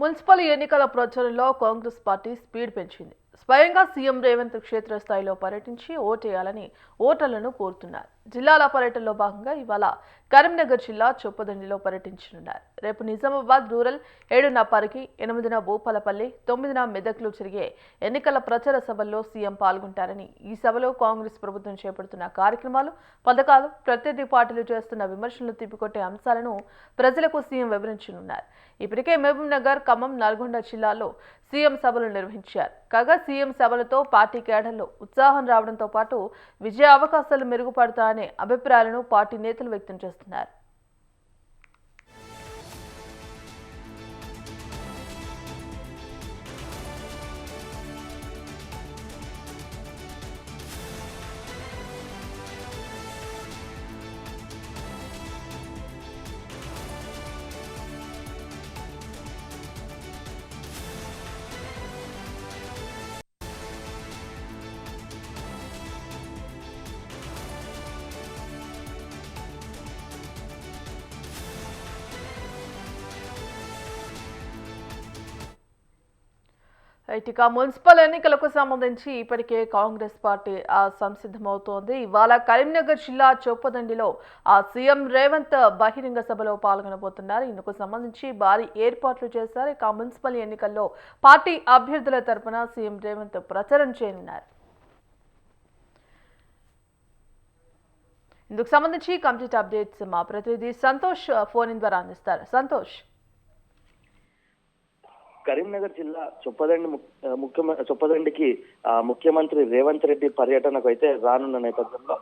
Municipal ఎన్నికల ప్రచారంలో Congress party speed పెంచింది. స్వయంగా సీఎం రేవంత్ క్షేత్రస్థాయిలో పర్యటించి ఓటేయాలని ఓటర్లను కోరుతున్నారు. జిల్లాల పర్యటనలో భాగంగా ఇవాళ కరీంనగర్ జిల్లా చొప్పదండిలో పర్యటించనున్నారు. రేపు నిజామాబాద్ రూరల్ 7న పరిగి, 8న భూపాలపల్లి, 9న మెదక్లో జరిగే ఎన్నికల ప్రచార సభల్లో సీఎం పాల్గొంటారని, ఈ సభలో కాంగ్రెస్ ప్రభుత్వం చేపడుతున్న కార్యక్రమాలు, పథకాలు, ప్రత్యర్థి పార్టీలు చేస్తున్న విమర్శలను తిప్పికొట్టే అంశాలను ప్రజలకు సీఎం వివరించనున్నారు. ఇప్పటికే మహబూబ్ నగర్, ఖమ్మం, నల్గొండ జిల్లాల్లో సీఎం సభలు నిర్వహించారు. కాగా సీఎం సభలతో పార్టీ కేడర్లో ఉత్సాహం రావడంతో పాటు విజయ అవకాశాలు మెరుగుపడతాయనే అభిప్రాయాలను పార్టీ నేతలు వ్యక్తం చేస్తున్నారు. ఇక మున్సిపల్ ఎన్నికలకు సంబంధించి ఇప్పటికే కాంగ్రెస్ పార్టీ సంసిద్ధమవుతోంది. ఇవాళ కరీంనగర్ జిల్లా చొప్పదండిలో సీఎం రేవంత్ బహిరంగ సభలో పాల్గొనబోతున్నారు. ఇందుకు సంబంధించి భారీ ఏర్పాట్లు చేశారు. ఇక మున్సిపల్ ఎన్నికల్లో పార్టీ అభ్యర్థుల తరపున సీఎం రేవంత్ ప్రచారం చేయనున్నారు. ఇందుకు సంబంధించి కంప్లీట్ అప్డేట్స్ మా ప్రతినిధి సంతోష్ ఫోన్ ఇన్ ద్వారా అందిస్తారు. సంతోష్, కరీంనగర్ జిల్లా చొప్పదండికి ముఖ్యమంత్రి రేవంత్ రెడ్డి పర్యటనకు అయితే రానున్న నేపథ్యంలో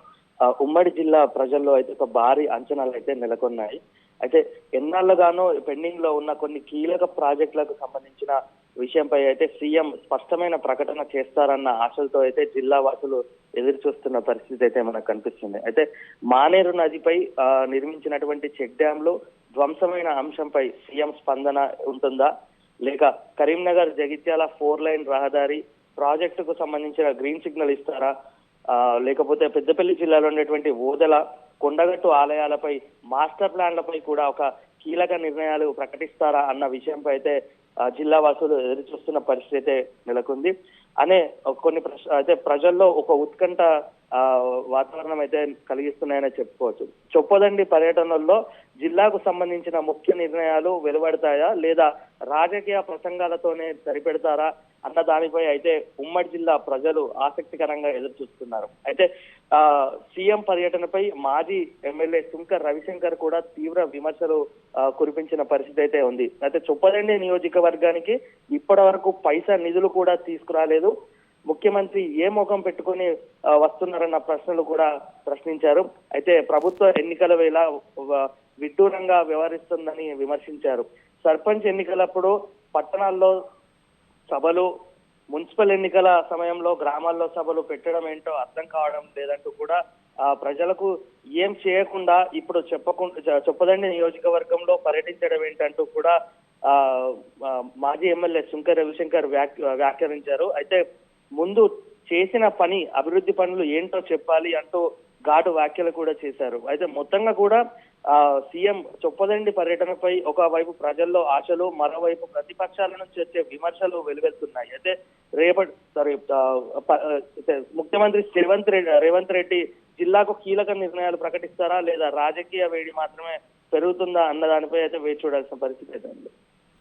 ఉమ్మడి జిల్లా ప్రజల్లో అయితే ఒక భారీ అంచనాలు అయితే నెలకొన్నాయి. అయితే ఎన్నాళ్ళుగానో పెండింగ్ లో ఉన్న కొన్ని కీలక ప్రాజెక్టులకు సంబంధించిన విషయంపై అయితే సీఎం స్పష్టమైన ప్రకటన చేస్తారన్న ఆశలతో అయితే జిల్లా వాసులు ఎదురు చూస్తున్న పరిస్థితి అయితే మనకు కనిపిస్తుంది. అయితే మానేరు నదిపై నిర్మించినటువంటి చెక్ డ్యాంలు ధ్వంసమైన అంశంపై సీఎం స్పందన ఉంటుందా, లేక కరీంనగర్ జగిత్యాల 4 లైన్ రహదారి ప్రాజెక్టుకు సంబంధించిన గ్రీన్ సిగ్నల్ ఇస్తారా, లేకపోతే పెద్దపల్లి జిల్లాలో ఉన్నటువంటి ఓదెల, కొండగట్టు ఆలయాలపై మాస్టర్ ప్లాన్లపై కూడా ఒక కీలక నిర్ణయాలు ప్రకటిస్తారా అన్న విషయంపై అయితే జిల్లా వాసులు ఎదురు చూస్తున్న పరిస్థితి అయితే నెలకొంది. అనే కొన్ని అయితే ప్రజల్లో ఒక ఉత్కంఠ వాతావరణం అయితే కలిగిస్తున్నాయని చెప్పుకోవచ్చు. చొప్పదండి పర్యటనల్లో జిల్లాకు సంబంధించిన ముఖ్య నిర్ణయాలు వెలువడతాయా, లేదా రాజకీయ ప్రసంగాలతోనే సరిపెడతారా అన్న దానిపై అయితే ఉమ్మడి జిల్లా ప్రజలు ఆసక్తికరంగా ఎదురు చూస్తున్నారు. అయితే సీఎం పర్యటనపై మాజీ ఎమ్మెల్యే సుంకర్ రవిశంకర్ కూడా తీవ్ర విమర్శలు కురిపించిన పరిస్థితి అయితే ఉంది. అయితే చొప్పదండి నియోజకవర్గానికి ఇప్పటి వరకు పైసా నిధులు కూడా తీసుకురాలేదు, ముఖ్యమంత్రి ఏ ముఖం పెట్టుకుని వస్తున్నారన్న ప్రశ్నలు కూడా ప్రశ్నించారు. అయితే ప్రభుత్వ ఎన్నికల వేళ విడ్డూరంగా వ్యవహరిస్తుందని విమర్శించారు. సర్పంచ్ ఎన్నికలప్పుడు పట్టణాల్లో సభలు, మున్సిపల్ ఎన్నికల సమయంలో గ్రామాల్లో సభలు పెట్టడం ఏంటో అర్థం కావడం లేదంటూ కూడా ప్రజలకు ఏం చేయకుండా ఇప్పుడు చొప్పదండి నియోజకవర్గంలో పర్యటించడం ఏంటంటూ కూడా మాజీ ఎమ్మెల్యే సుంకర్ రవిశంకర్ వ్యాఖ్యానించారు. అయితే ముందు చేసిన పని, అభివృద్ధి పనులు ఏంటో చెప్పాలి అంటూ ఘాటు వ్యాఖ్యలు కూడా చేశారు. అయితే మొత్తంగా కూడా సీఎం చొప్పదండి పర్యటనపై ఒకవైపు ప్రజల్లో ఆశలు, మరోవైపు ప్రతిపక్షాల నుంచి వచ్చే విమర్శలు వెలువెళ్తున్నాయి. అయితే ముఖ్యమంత్రి రేవంత్ రెడ్డి జిల్లాకు కీలక నిర్ణయాలు ప్రకటిస్తారా, లేదా రాజకీయ వేడి మాత్రమే పెరుగుతుందా అన్న దానిపై అయితే వేచి చూడాల్సిన పరిస్థితి అయితే ఉంది.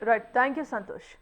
Right, thank you Santosh.